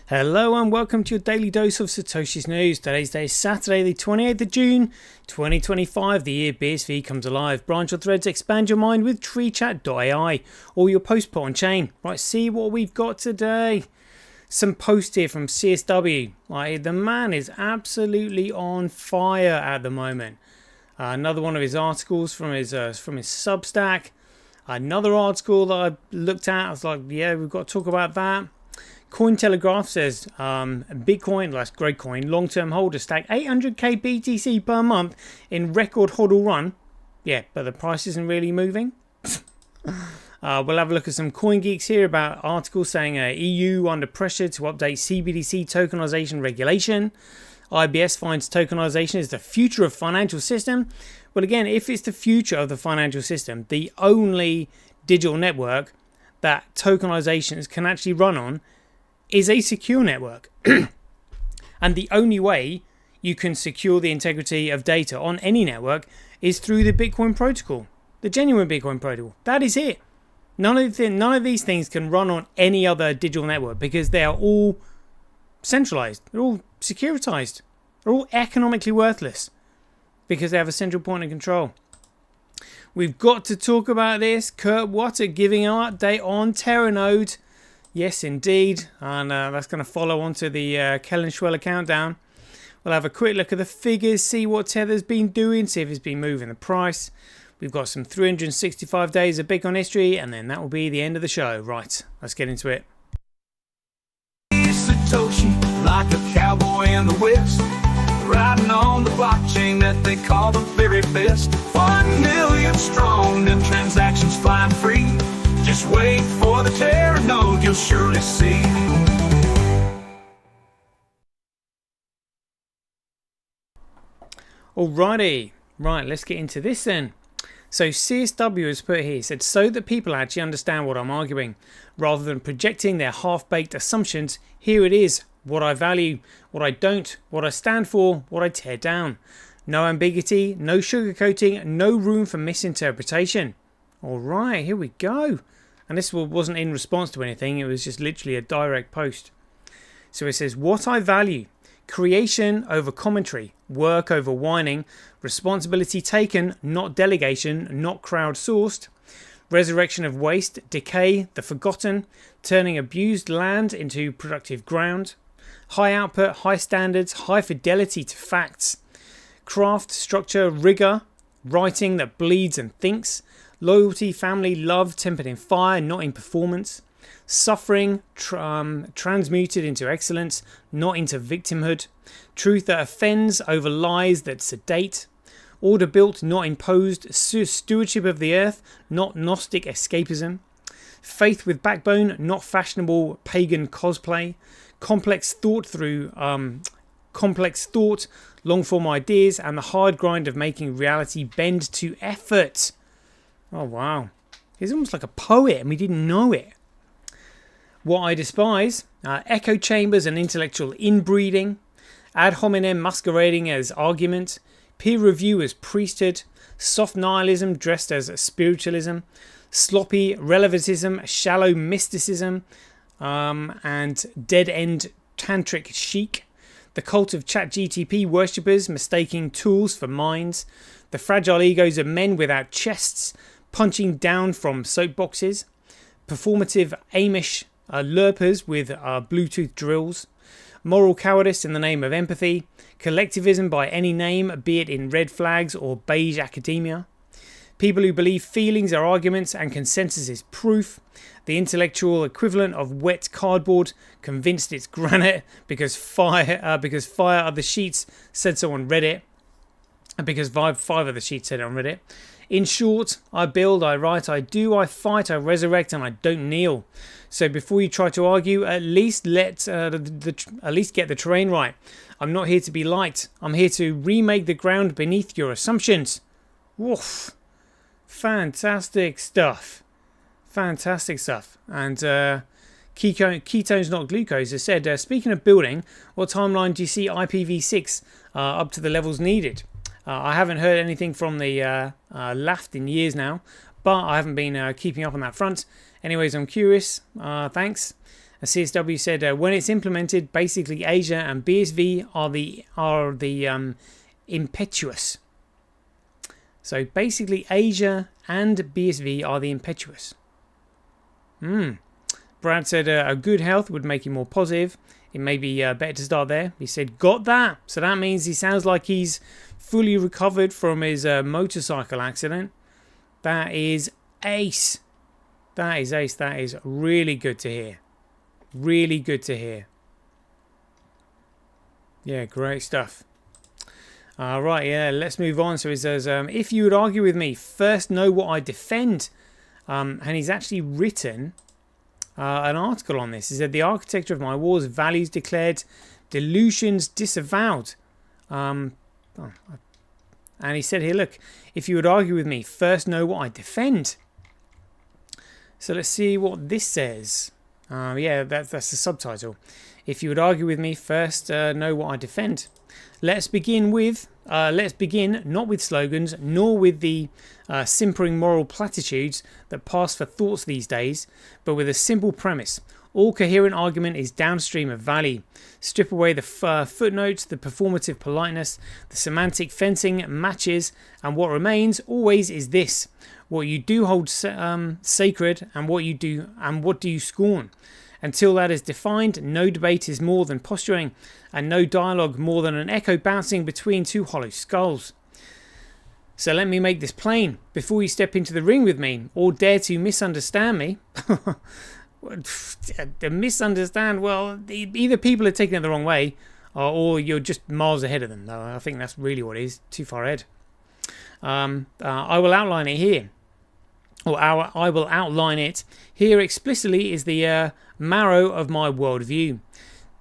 Hello and welcome to your daily dose of Satoshi's news. Today's day is Saturday the 28th of June 2025. The year BSV comes alive. Branch your threads, expand your mind with treechat.ai or your post put on chain. Right, see what we've got today. Some post here from CSW. Right, the man is absolutely on fire at the moment. Another one of his articles from his Substack. Another article that I looked at. I was like, yeah, we've got to talk about that. Cointelegraph says Bitcoin, that's great coin, long-term holders stack 800k BTC per month in record hodl run. Yeah, but the price isn't really moving. We'll have a look at some CoinGeeks here about articles saying EU under pressure to update CBDC tokenization regulation. IBS finds tokenization is the future of financial system. Well, again, if it's the future of the financial system, the only digital network that tokenizations can actually run on is a secure network. And the only way you can secure the integrity of data on any network is through the Bitcoin protocol, the genuine Bitcoin protocol. That is it. None of these things can run on any other digital network because they are all centralized. They're all securitized. They're all economically worthless because they have a central point of control. We've got to talk about this. Kurt Watter giving an update on Teranode. Yes, indeed. And that's going to follow on to the Kellen Schweller countdown. We'll have a quick look at the figures, see what Tether's been doing, see if it's been moving the price. We've got some 365 days of Bitcoin history, and then that will be the end of the show. Right, let's get into it. Satoshi, like a cowboy in the West, riding on the blockchain that they call the very best. 1 million strong, and transactions flying free. Just wait for the Teranode, you'll surely see. Alrighty, right, let's get into this then. So CSW has put here, said, so that people actually understand what I'm arguing, rather than projecting their half-baked assumptions, here it is, what I value, what I don't, what I stand for, what I tear down. No ambiguity, no sugarcoating, no room for misinterpretation. Alright, here we go. And this wasn't in response to anything, it was just literally a direct post. So it says, what I value, creation over commentary, work over whining, responsibility taken, not delegation, not crowdsourced, resurrection of waste, decay, the forgotten, turning abused land into productive ground, high output, high standards, high fidelity to facts, craft, structure, rigor, writing that bleeds and thinks, loyalty, family, love tempered in fire, not in performance, suffering transmuted into excellence, not into victimhood, truth that offends over lies that sedate, order built, not imposed, stewardship of the earth, not Gnostic escapism, faith with backbone, not fashionable pagan cosplay, complex thought, long form ideas, and the hard grind of making reality bend to effort. Oh wow, he's almost like a poet and we didn't know it. What I despise, echo chambers and intellectual inbreeding, ad hominem masquerading as argument, peer review as priesthood, soft nihilism dressed as spiritualism, sloppy relativism, shallow mysticism, and dead-end tantric chic, the cult of ChatGTP worshippers mistaking tools for minds, the fragile egos of men without chests, punching down from soapboxes, performative Amish lurpers with Bluetooth drills, moral cowardice in the name of empathy, collectivism by any name, be it in red flags or beige academia, people who believe feelings are arguments and consensus is proof, the intellectual equivalent of wet cardboard, convinced it's granite because fire are the sheets said so on Reddit, because five of the sheets said it on Reddit. In short, I build, I write, I do, I fight, I resurrect, and I don't kneel. So before you try to argue, at least get the terrain right. I'm not here to be liked. I'm here to remake the ground beneath your assumptions. Woof. Fantastic stuff. Fantastic stuff. And ketones, not glucose, has said, speaking of building, what timeline do you see IPv6 up to the levels needed? I haven't heard anything from the LAFT in years now, but I haven't been keeping up on that front. Anyways, I'm curious. Thanks. CSW said when it's implemented, basically Asia and BSV are the impetuous. So basically Asia and BSV are the impetuous. Brad said a good health would make him more positive. It may be better to start there. He said, got that. So that means he sounds like he's fully recovered from his motorcycle accident. That is ace. That is ace. That is really good to hear. Really good to hear. Yeah, great stuff. Right, yeah, let's move on. So he says, if you would argue with me, first know what I defend. And he's actually written an article on this. He said, the architecture of my wars, values declared, delusions disavowed. And he said here, look, if you would argue with me, first know what I defend. So let's see what this says. Yeah, that's the subtitle. If you would argue with me, first know what I defend. Let's begin not with slogans, nor with the simpering moral platitudes that pass for thoughts these days, but with a simple premise. All coherent argument is downstream of value. Strip away the footnotes, the performative politeness, the semantic fencing, matches, and what remains always is this: what you do hold sacred, and what do you scorn. Until that is defined, no debate is more than posturing, and no dialogue more than an echo bouncing between two hollow skulls. So let me make this plain before you step into the ring with me, or dare to misunderstand me. To misunderstand, well, either people are taking it the wrong way, or you're just miles ahead of them. No, I think that's really what it is, too far ahead. I will outline it here. I will outline it here explicitly is the marrow of my worldview.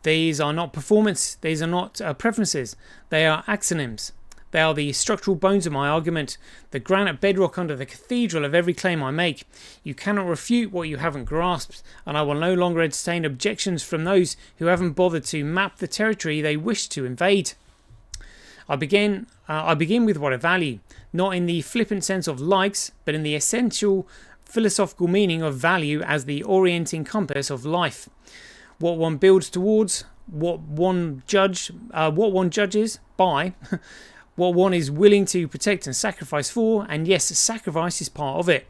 These are not performance, these are not preferences, they are axioms. They are the structural bones of my argument, the granite bedrock under the cathedral of every claim I make. You cannot refute what you haven't grasped, and I will no longer entertain objections from those who haven't bothered to map the territory they wish to invade. I begin with what I value, not in the flippant sense of likes, but in the essential philosophical meaning of value as the orienting compass of life. What one builds towards, what one judges by, what one is willing to protect and sacrifice for, and yes, sacrifice is part of it.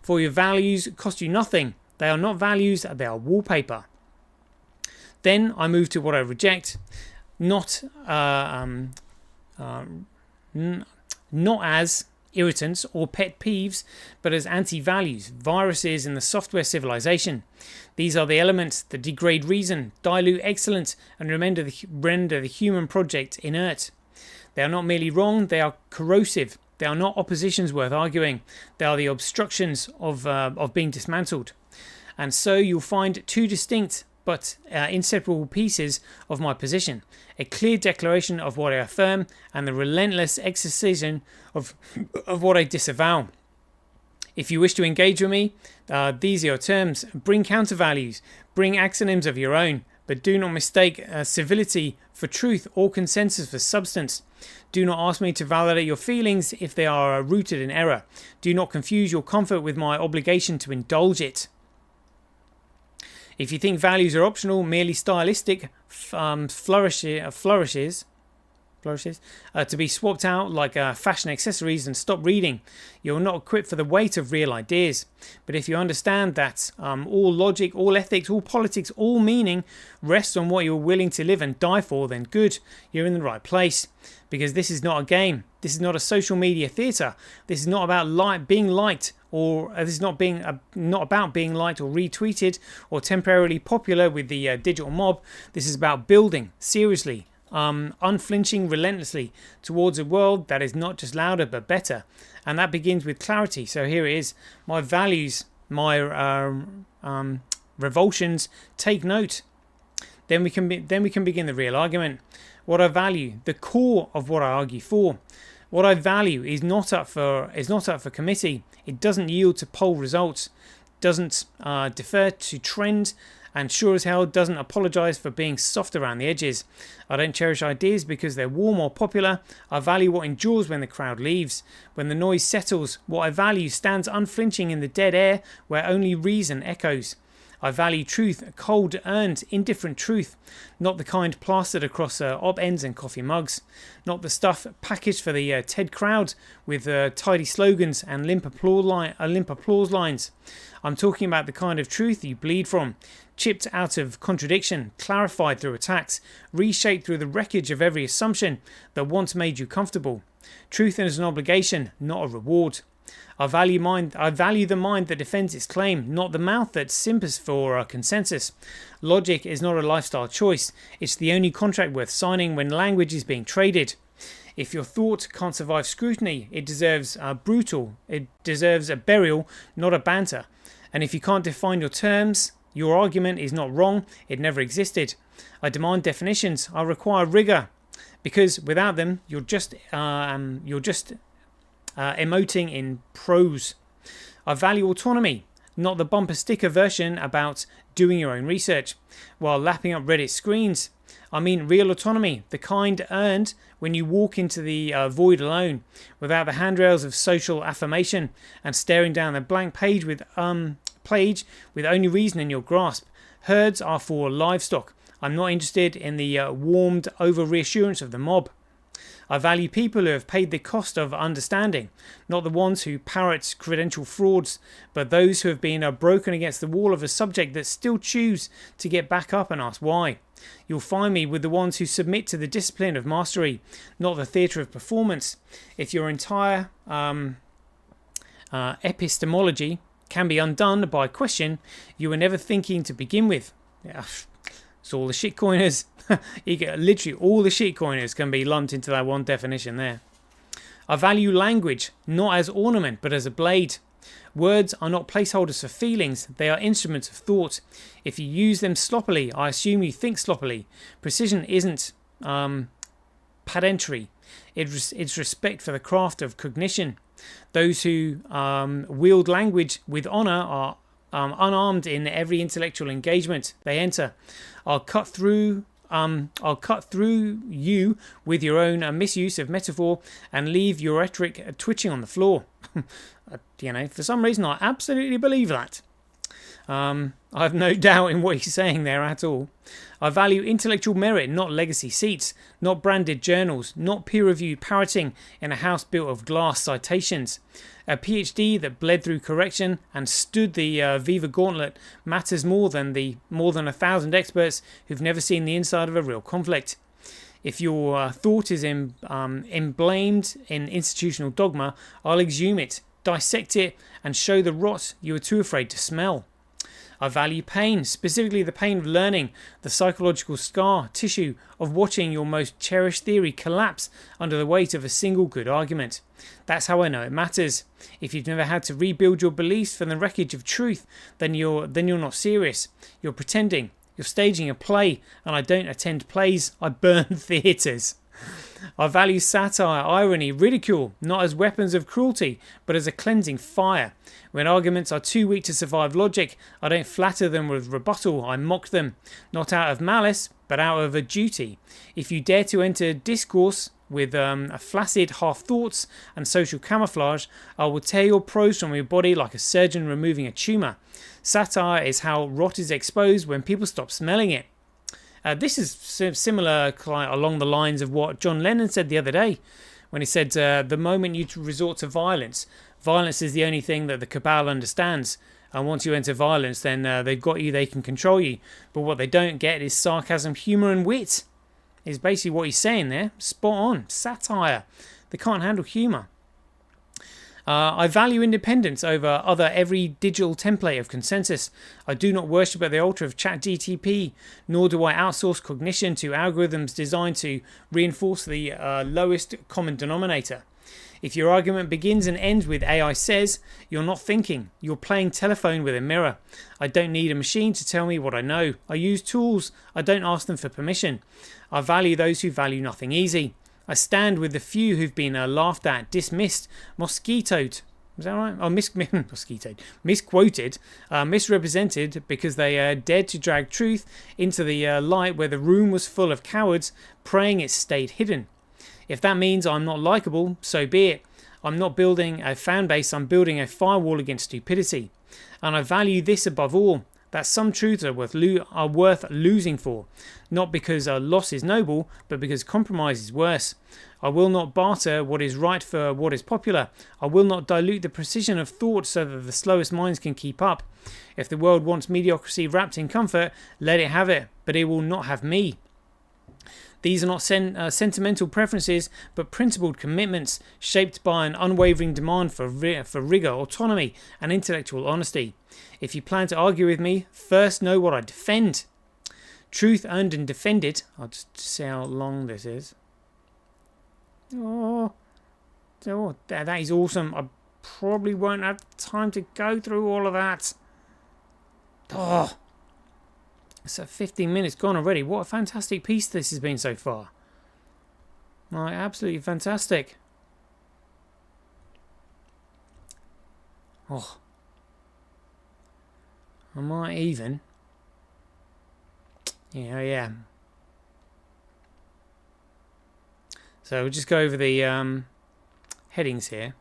For your values cost you nothing. They are not values, they are wallpaper. Then I move to what I reject, not as irritants or pet peeves, but as anti-values, viruses in the software civilization. These are the elements that degrade reason, dilute excellence, and render the human project inert. They are not merely wrong, they are corrosive. They are not oppositions worth arguing. They are the obstructions of being dismantled. And so you'll find two distinct but inseparable pieces of my position: a clear declaration of what I affirm, and the relentless exercisation of what I disavow. If you wish to engage with me, these are your terms. Bring counter values, bring axioms of your own, but do not mistake civility for truth or consensus for substance. Do not ask me to validate your feelings if they are rooted in error. Do not confuse your comfort with my obligation to indulge it. If you think values are optional, merely stylistic flourishes to be swapped out like fashion accessories, and stop reading. You're not equipped for the weight of real ideas. But if you understand that all logic, all ethics, all politics, all meaning rests on what you're willing to live and die for, then good, you're in the right place. Because this is not a game. This is not a social media theatre. This is not about being liked, or this is not about being liked or retweeted or temporarily popular with the digital mob. This is about building seriously, unflinching, relentlessly towards a world that is not just louder but better, and that begins with clarity. So here it is: my values, my revulsions. Take note. Then we can begin the real argument. What I value, the core of what I argue for. What I value is not up for committee. It doesn't yield to poll results, doesn't defer to trend, and sure as hell doesn't apologise for being soft around the edges. I don't cherish ideas because they're warm or popular. I value what endures when the crowd leaves. When the noise settles, what I value stands unflinching in the dead air where only reason echoes. I value truth, cold, earned, indifferent truth, not the kind plastered across op ends and coffee mugs, not the stuff packaged for the TED crowd with tidy slogans and limp applause lines. I'm talking about the kind of truth you bleed from, chipped out of contradiction, clarified through attacks, reshaped through the wreckage of every assumption that once made you comfortable. Truth is an obligation, not a reward. I value the mind that defends its claim, not the mouth that simpers for consensus. Logic is not a lifestyle choice. It's the only contract worth signing when language is being traded. If your thought can't survive scrutiny, it deserves a burial, not a banter. And if you can't define your terms, your argument is not wrong, it never existed. I demand definitions, I require rigor, because without them, you're just emoting in prose. I value autonomy, not the bumper sticker version about doing your own research while lapping up Reddit screens. I mean real autonomy, the kind earned when you walk into the void alone, without the handrails of social affirmation and staring down the blank page with only reason in your grasp. Herds are for livestock. I'm not interested in the warmed over reassurance of the mob. I value people who have paid the cost of understanding, not the ones who parrot credential frauds, but those who have been broken against the wall of a subject that still choose to get back up and ask why. You'll find me with the ones who submit to the discipline of mastery, not the theatre of performance. If your entire epistemology can be undone by question you were never thinking to begin with. Yeah, it's all the shitcoiners. You get literally all the shitcoiners can be lumped into that one definition there. I value language not as ornament but as a blade. Words are not placeholders for feelings, they are instruments of thought. If you use them sloppily, I assume you think sloppily. Precision isn't pedantry. It's respect for the craft of cognition. Those who wield language with honour are unarmed in every intellectual engagement they enter. I'll cut through you with your own misuse of metaphor and leave your rhetoric twitching on the floor. For some reason I absolutely believe that. I have no doubt in what he's saying there at all. I value intellectual merit, not legacy seats, not branded journals, not peer-reviewed parroting in a house built of glass citations. A PhD that bled through correction and stood the Viva Gauntlet matters more than 1,000 experts who've never seen the inside of a real conflict. If your thought is emblamed in institutional dogma, I'll exhume it, dissect it, and show the rot you are too afraid to smell. I value pain, specifically the pain of learning, the psychological scar tissue of watching your most cherished theory collapse under the weight of a single good argument. That's how I know it matters. If you've never had to rebuild your beliefs from the wreckage of truth, then you're not serious. You're pretending. You're staging a play, and I don't attend plays, I burn theatres. I value satire, irony, ridicule, not as weapons of cruelty, but as a cleansing fire. When arguments are too weak to survive logic, I don't flatter them with rebuttal, I mock them, not out of malice, but out of a duty. If you dare to enter discourse with a flaccid half-thoughts and social camouflage, I will tear your prose from your body like a surgeon removing a tumour. Satire is how rot is exposed when people stop smelling it. This is similar along the lines of what John Lennon said the other day when he said, the moment you resort to violence, violence is the only thing that the cabal understands. And once you enter violence, then they've got you, they can control you. But what they don't get is sarcasm, humour and wit. Is basically what he's saying there. Spot on. Satire. They can't handle humour. I value independence over every digital template of consensus. I do not worship at the altar of ChatGTP, nor do I outsource cognition to algorithms designed to reinforce the lowest common denominator. If your argument begins and ends with AI says, you're not thinking. You're playing telephone with a mirror. I don't need a machine to tell me what I know. I use tools. I don't ask them for permission. I value those who value nothing easy. I stand with the few who've been laughed at, dismissed, mosquitoed. Is that right? Oh, mosquitoed. Misquoted, misrepresented because they dared to drag truth into the light where the room was full of cowards praying it stayed hidden. If that means I'm not likable, so be it. I'm not building a fan base, I'm building a firewall against stupidity. And I value this above all, that some truths are worth losing for, not because a loss is noble, but because compromise is worse. I will not barter what is right for what is popular. I will not dilute the precision of thought so that the slowest minds can keep up. If the world wants mediocrity wrapped in comfort, let it have it, but it will not have me. These are not sentimental preferences, but principled commitments shaped by an unwavering demand for rigor, autonomy, and intellectual honesty. If you plan to argue with me, first know what I defend. Truth earned and defended. I'll just see how long this is. Oh, that is awesome. I probably won't have time to go through all of that. Oh. So 15 minutes gone already. What a fantastic piece this has been so far. Like, absolutely fantastic. Oh. I might even. Yeah. So we'll just go over the headings here.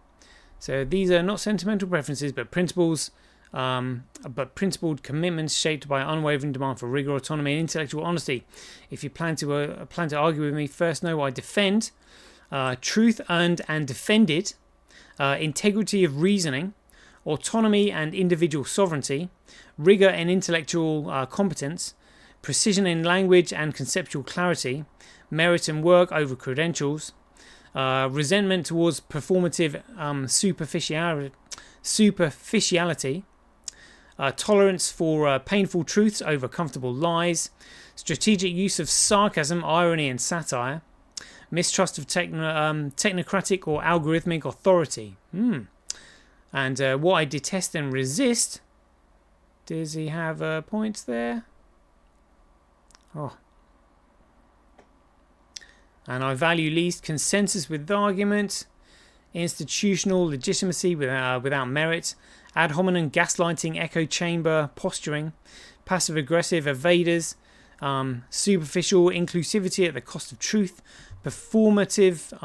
So these are not sentimental preferences, but principles. But principled commitments shaped by unwavering demand for rigor, autonomy, and intellectual honesty. If you plan to argue with me, first know what I defend: truth earned and defended, integrity of reasoning, autonomy and individual sovereignty, rigor and intellectual competence, precision in language and conceptual clarity, merit and work over credentials, resentment towards performative superficiality. Tolerance for painful truths over comfortable lies, strategic use of sarcasm, irony, and satire, mistrust of technocratic or algorithmic authority. And what I detest and resist. Does he have points there? Oh. And I value least consensus with argument, institutional legitimacy without merit, ad hominem gaslighting, echo chamber posturing, passive-aggressive evaders, superficial inclusivity at the cost of truth, performative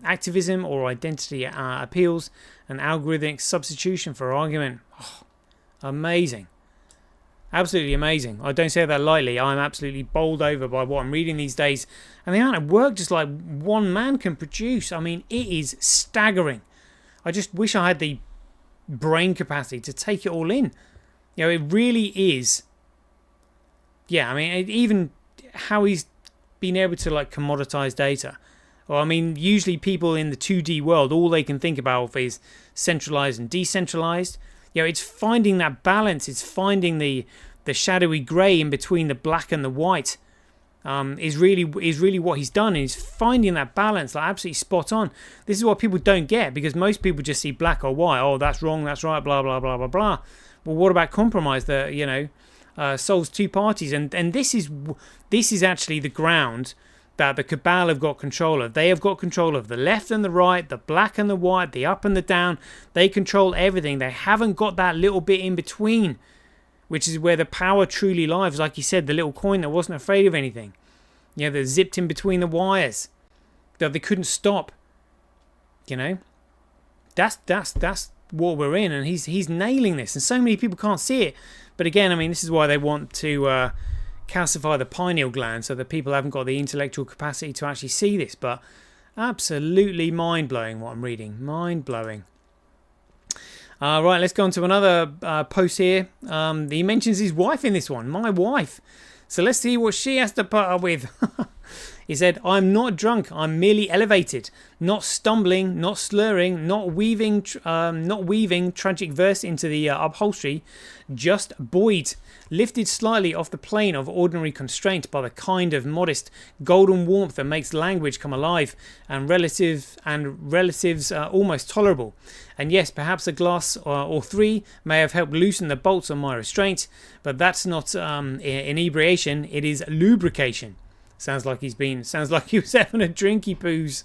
activism or identity appeals, and algorithmic substitution for argument. Oh, amazing. Absolutely amazing. I don't say that lightly. I'm absolutely bowled over by what I'm reading these days. And the amount of work just like one man can produce. I mean, it is staggering. I just wish I had the brain capacity to take it all in. You know, it really is. Yeah, I mean, even how he's been able to like commoditize data. Well, I mean, usually people in the 2D world, all they can think about is centralized and decentralized. You know, it's finding that balance. It's finding the shadowy grey in between the black and the white. Is really what he's done. He's finding that balance, like absolutely spot on. This is what people don't get, because most people just see black or white. Oh, that's wrong, that's right, blah blah blah blah blah. Well, what about compromise that solves two parties? And this is actually the ground that the cabal have got control of. They have got control of the left and the right, the black and the white, the up and the down. They control everything. They haven't got that little bit in between, which is where the power truly lies. Like you said, the little coin that wasn't afraid of anything. You know, that zipped in between the wires, that they couldn't stop. You know, that's what we're in, and he's nailing this, and so many people can't see it. But again, I mean, this is why they want to calcify the pineal gland, so that people haven't got the intellectual capacity to actually see this. But absolutely mind-blowing what I'm reading. Mind-blowing. Right, let's go on to another post here. He mentions his wife in this one. My wife. So let's see what she has to put up with. He said, I'm not drunk. I'm merely elevated. Not stumbling, not slurring, not weaving tragic verse into the upholstery. Just buoyed. Lifted slightly off the plane of ordinary constraint by the kind of modest golden warmth that makes language come alive and relatives almost tolerable. And yes, perhaps a glass or three may have helped loosen the bolts on my restraint, but that's not inebriation, it is lubrication. Sounds like he was having a drinky poos.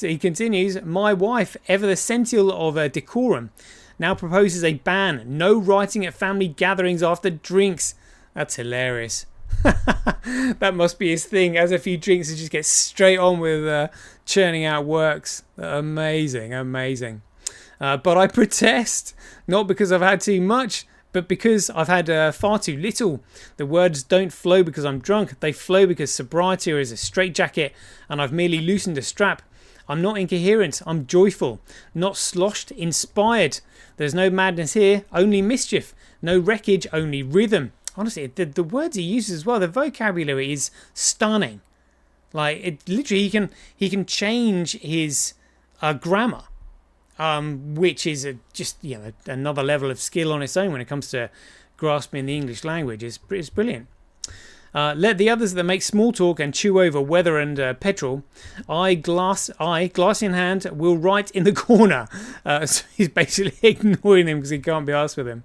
He continues, my wife, ever the sentinel of decorum, now proposes a ban. No writing at family gatherings after drinks. That's hilarious. That must be his thing. Has a few drinks and just gets straight on with churning out works. Amazing. But I protest. Not because I've had too much, But because I've had far too little, the words don't flow because I'm drunk. They flow because sobriety is a straitjacket and I've merely loosened a strap. I'm not incoherent. I'm joyful, not sloshed, inspired. There's no madness here, only mischief. No wreckage, only rhythm. Honestly, the words he uses as well, the vocabulary is stunning. Like, it literally, he can change his grammar, which is just another level of skill on its own when it comes to grasping the English language. It's brilliant. Let the others that make small talk and chew over weather and petrol. I, glass in hand, will write in the corner. So he's basically ignoring them because he can't be asked with them.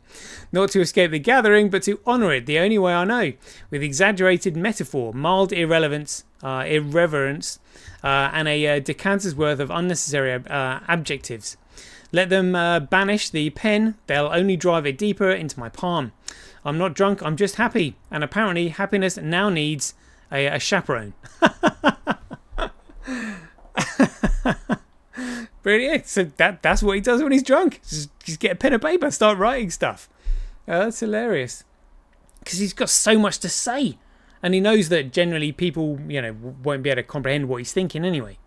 Not to escape the gathering, but to honour it the only way I know. With exaggerated metaphor, mild irreverence, and a decanter's worth of unnecessary adjectives. Let them banish the pen. They'll only drive it deeper into my palm. I'm not drunk, I'm just happy. And apparently happiness now needs a chaperone. Brilliant. So that's what he does when he's drunk. Just get a pen and paper, start writing stuff. That's hilarious. Because he's got so much to say. And he knows that generally people, won't be able to comprehend what he's thinking anyway.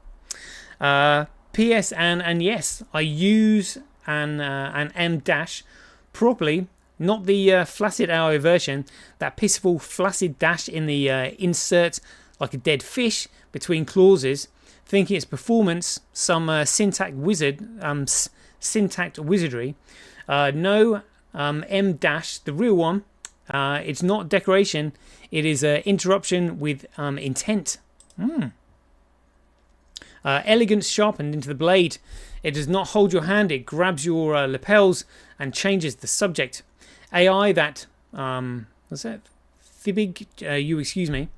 P.S. and yes, I use an M dash properly. Not the flaccid hour version, that pitiful flaccid dash in the insert like a dead fish between clauses, thinking it's performance, some syntax wizardry. No, M dash, the real one, it's not decoration, it is interruption with intent. Elegance sharpened into the blade. It does not hold your hand, it grabs your lapels and changes the subject. AI that, what's that? Fibig, you excuse me.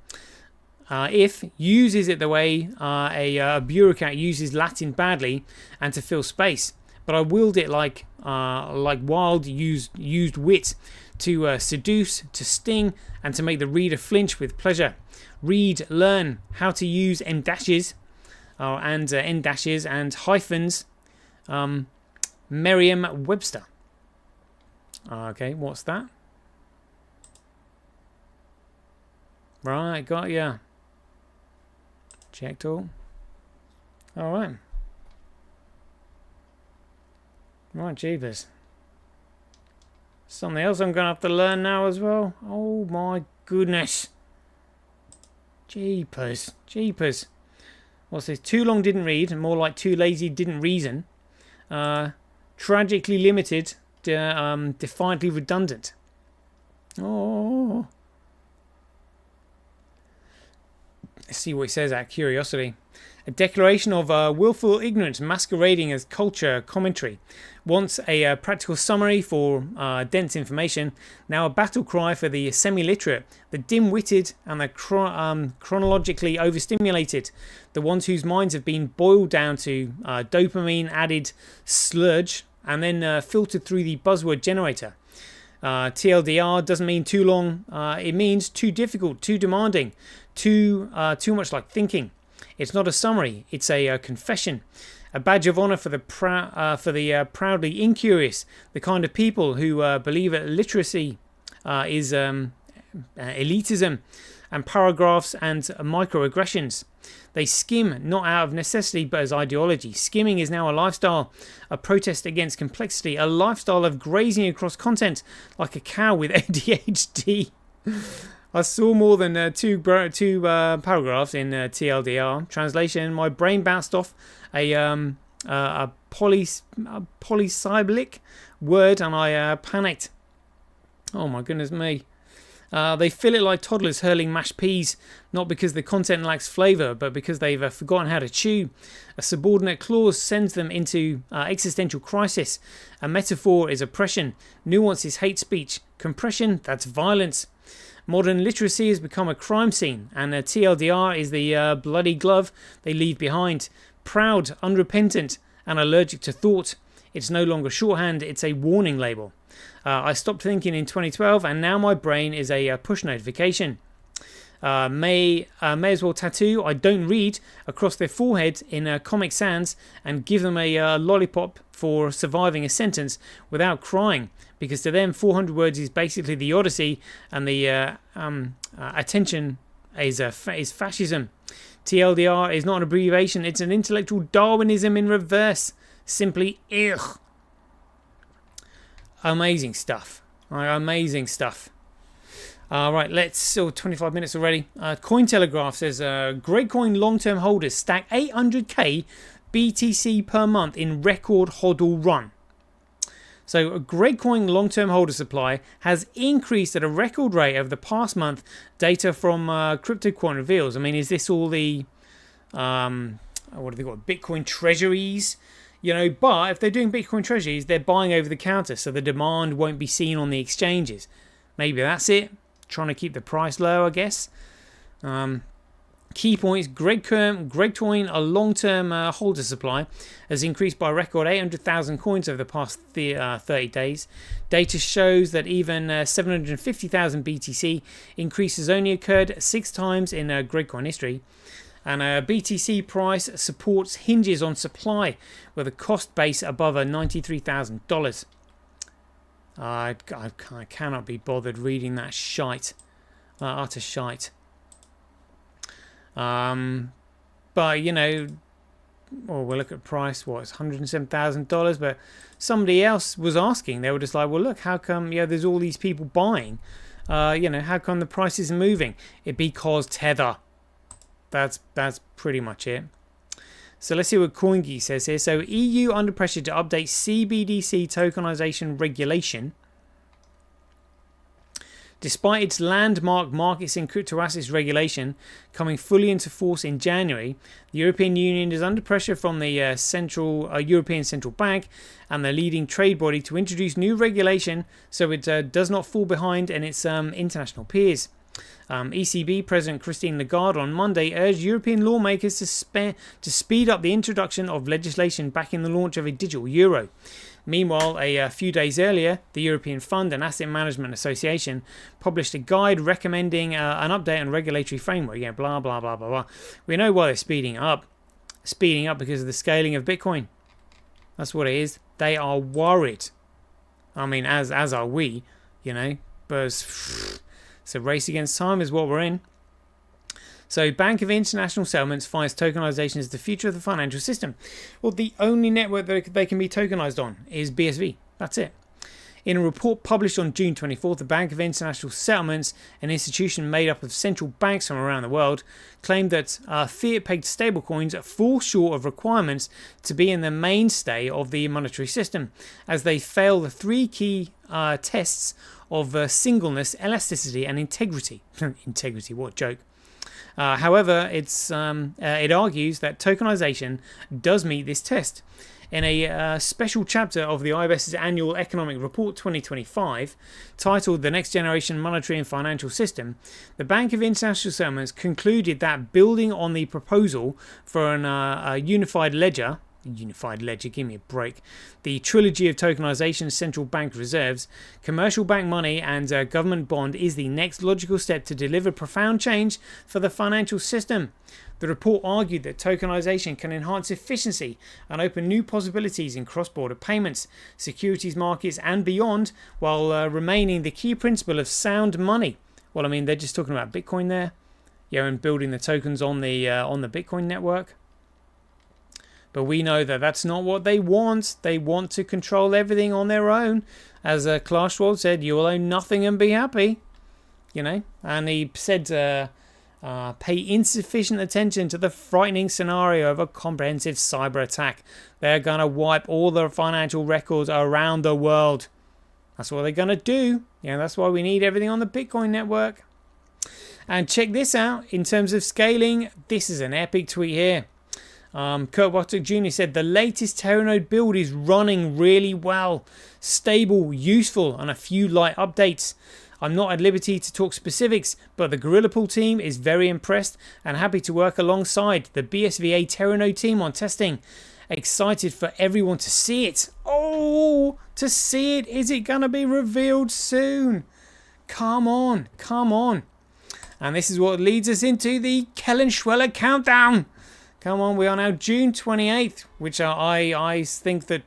If uses it the way a bureaucrat uses Latin badly and to fill space, but I wield it like wild used wit to seduce, to sting, and to make the reader flinch with pleasure. Read, learn how to use M dashes and N dashes and hyphens. Merriam-Webster. Okay, what's that? Right, got ya. Checked all. Alright. Right, jeepers. Something else I'm going to have to learn now as well. Oh my goodness. Jeepers. Jeepers. What's this? Too long didn't read, and more like too lazy didn't reason. Tragically limited. Defiantly redundant. Oh. Let's see what he says out of curiosity. A declaration of willful ignorance masquerading as culture commentary. Once a practical summary for dense information, now a battle cry for the semi-literate, the dim-witted and the chronologically overstimulated, the ones whose minds have been boiled down to dopamine-added sludge and then filtered through the buzzword generator. TLDR doesn't mean too long. It means too difficult, too demanding, too much like thinking. It's not a summary. It's a confession, a badge of honor for the proudly incurious, the kind of people who believe that literacy is elitism and paragraphs and microaggressions. They skim not out of necessity but as ideology. Skimming is now a lifestyle, a protest against complexity, a lifestyle of grazing across content like a cow with ADHD. I saw more than two paragraphs in TLDR. Translation, my brain bounced off a polysyllabic word and I panicked. Oh my goodness me. They feel it like toddlers hurling mashed peas, not because the content lacks flavour, but because they've forgotten how to chew. A subordinate clause sends them into existential crisis. A metaphor is oppression. Nuance is hate speech. Compression, that's violence. Modern literacy has become a crime scene, and TLDR is the bloody glove they leave behind. Proud, unrepentant, and allergic to thought. It's no longer shorthand, it's a warning label. I stopped thinking in 2012, and now my brain is a push notification. May as well tattoo I don't read across their forehead in Comic Sans and give them a lollipop for surviving a sentence without crying. because to them 400 words is basically the Odyssey, and the attention is fascism. TLDR is not an abbreviation, it's an intellectual Darwinism in reverse. Simply ugh. Amazing stuff. Amazing stuff. Right, let's. 25 minutes already. Cointelegraph says great coin long-term holders stack 800k BTC per month in record hodl run. So a great coin long-term holder supply has increased at a record rate over the past month. Data from CryptoQuant reveals. I mean, is this all the what have they got? Bitcoin treasuries. But if they're doing Bitcoin treasuries, they're buying over the counter, so the demand won't be seen on the exchanges. Maybe that's it. Trying to keep the price low, I guess. Key points: great coin, a long-term holder supply, has increased by a record 800,000 coins over the past 30 days. Data shows that even 750,000 BTC increases only occurred 6 times in great coin history. And BTC price supports hinges on supply with a cost base above $93,000. I cannot be bothered reading that shite. Utter shite. But, we'll look at price. It's $107,000. But somebody else was asking. They were just like, well, look, how come there's all these people buying? How come the price isn't moving? Because Tether. That's pretty much it. So let's see what CoinGeek says here. So EU under pressure to update CBDC tokenization regulation. Despite its landmark markets in crypto assets regulation coming fully into force in January, the European Union is under pressure from the European Central Bank and the leading trade body to introduce new regulation so it does not fall behind in its international peers. ECB President Christine Lagarde on Monday urged European lawmakers to speed up the introduction of legislation backing the launch of a digital euro. Meanwhile, a few days earlier, the European Fund and Asset Management Association published a guide recommending an update on regulatory framework. Blah, blah, blah, blah, blah. We know why they're speeding up. Speeding up because of the scaling of Bitcoin. That's what it is. They are worried. I mean, as are we, but it's a race against time is what we're in. So Bank of International Settlements finds tokenization as the future of the financial system. Well, the only network that they can be tokenized on is BSV. That's it. In a report published on June 24th, the Bank of International Settlements, an institution made up of central banks from around the world, claimed that fiat-pegged stablecoins fall short of requirements to be in the mainstay of the monetary system, as they fail the 3 key tests of singleness, elasticity, and integrity. Integrity, what a joke. However, it argues that tokenization does meet this test. In a special chapter of the IBS's annual Economic Report 2025, titled The Next Generation Monetary and Financial System, the Bank of International Settlements concluded that building on the proposal for a unified ledger, give me a break, the trilogy of tokenization, central bank reserves, commercial bank money and government bond is the next logical step to deliver profound change for the financial system. The report argued that tokenization can enhance efficiency and open new possibilities in cross-border payments, securities markets and beyond, while remaining the key principle of sound money. Well, I mean, they're just talking about Bitcoin there, and building the tokens on the Bitcoin network. But we know that that's not what they want. They want to control everything on their own. As Klaus Schwab said, you will own nothing and be happy. And he said, pay insufficient attention to the frightening scenario of a comprehensive cyber attack. They're going to wipe all the financial records around the world. That's what they're going to do. That's why we need everything on the Bitcoin network. And check this out. In terms of scaling, this is an epic tweet here. Kurt Wattock Jr. said, the latest Teranode build is running really well, stable, useful, and a few light updates. I'm not at liberty to talk specifics, but the Gorilla Pool team is very impressed and happy to work alongside the BSVA Teranode team on testing. Excited for everyone to see it. Oh, to see it. Is it going to be revealed soon? Come on, come on. And this is what leads us into the Kellenschweller countdown. Come on, we are now June 28th, which I think that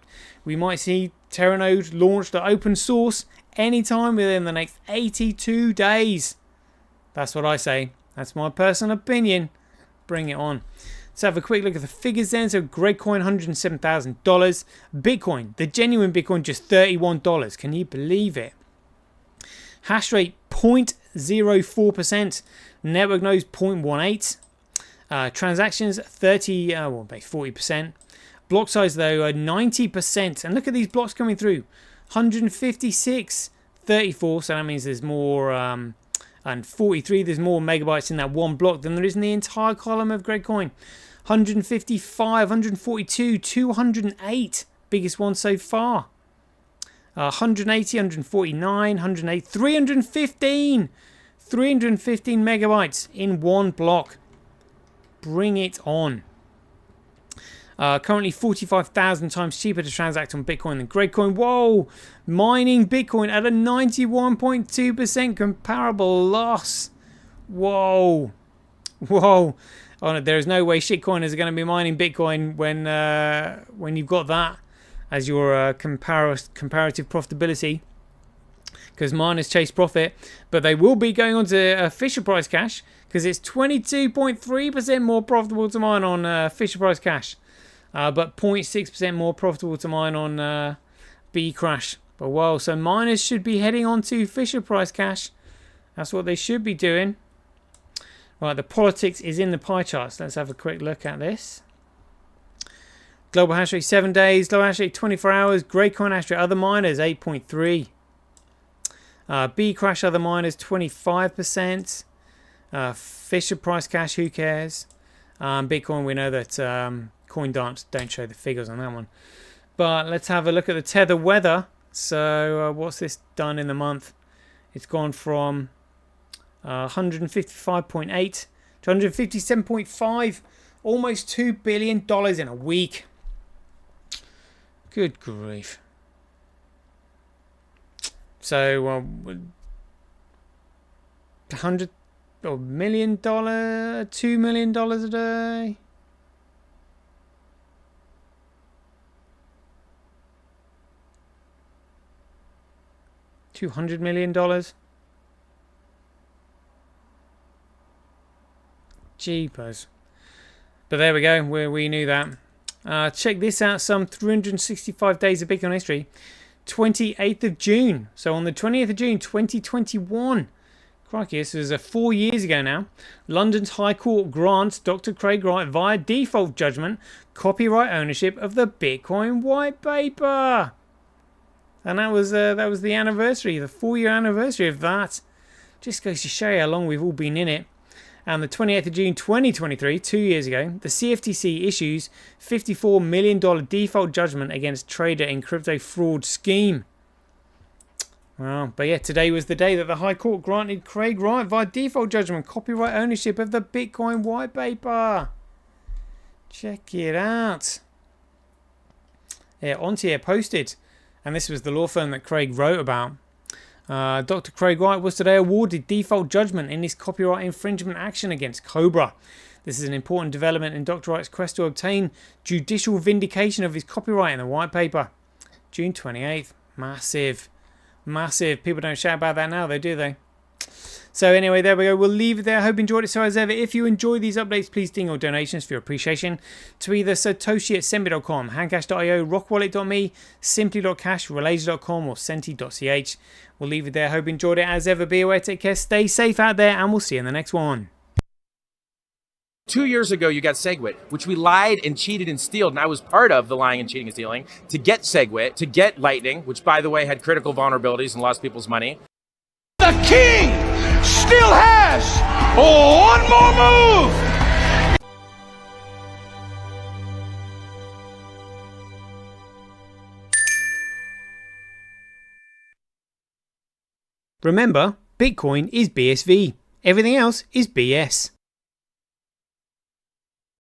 we might see Teranode launched to open source anytime within the next 82 days. That's what I say. That's my personal opinion. Bring it on. Let's have a quick look at the figures then. So Gridcoin, $107,000. Bitcoin, the genuine Bitcoin, just $31. Can you believe it? Hash rate, 0.04%. Network nodes, 0.18. Transactions, 40%. Block size, though, 90%. And look at these blocks coming through. 156, 34. So that means there's more... and 43, there's more megabytes in that one block than there is in the entire column of Gridcoin. 155, 142, 208, biggest one so far. 180, 149, 108, 315 megabytes in one block. Bring it on. Currently 45,000 times cheaper to transact on Bitcoin than Gridcoin. Whoa! Mining Bitcoin at a 91.2% comparable loss. Whoa. Whoa. Oh, no, there is no way shitcoiners are going to be mining Bitcoin when you've got that as your comparative profitability. Because miners chase profit. But they will be going on to Fisher Price Cash because it's 22.3% more profitable to mine on Fisher Price Cash. But 0.6% more profitable to mine on Bcrash. But whoa, so miners should be heading on to Fisher Price Cash. That's what they should be doing. Right, the politics is in the pie charts. Let's have a quick look at this. Global hash rate 7 days, global hash rate 24 hours, Gridcoin hash rate other miners 8.3. Bcrash other miners 25%. Fisher Price Cash, who cares? Bitcoin, we know that CoinDance don't show the figures on that one. But let's have a look at the Tether weather. So what's this done in the month? It's gone from 155.8 to 157.5. Almost $2 billion in a week. Good grief. So $100 million, $2 million a day. $200 million. Jeepers. But there we go. We knew that. Check this out. Some 365 days of Bitcoin history. 28th of June. So on the 20th of June, 2021. Crikey, this was 4 years ago now. London's High Court grants Dr. Craig Wright via default judgment copyright ownership of the Bitcoin white paper. And that was the anniversary, the 4-year anniversary of that. Just goes to show you how long we've all been in it. And the 28th of June 2023, 2 years ago, the CFTC issues $54 million default judgment against trader in crypto fraud scheme. Well, but yeah, today was the day that the High Court granted Craig Wright via default judgment copyright ownership of the Bitcoin white paper. Check it out. Yeah, Ontier posted. And this was the law firm that Craig wrote about. Dr. Craig Wright was today awarded default judgment in his copyright infringement action against Cobra. This is an important development in Dr. Wright's quest to obtain judicial vindication of his copyright in the white paper. June 28th. Massive. Massive. People don't shout about that now, though, do they? So anyway, there we go. We'll leave it there. I hope you enjoyed it. So as ever, if you enjoy these updates, please ding your donations for your appreciation to either satoshi@senbi.com, handcash.io, rockwallet.me, simply.cash, relays.com, or senti.ch. We'll leave it there. Hope you enjoyed it. As ever, be aware, take care, stay safe out there, and we'll see you in the next one. 2 years ago, you got SegWit, which we lied and cheated and stealed, and I was part of the lying and cheating and stealing to get SegWit, to get Lightning, which, by the way, had critical vulnerabilities and lost people's money. The king still has one more move. Remember, Bitcoin is BSV. Everything else is BS.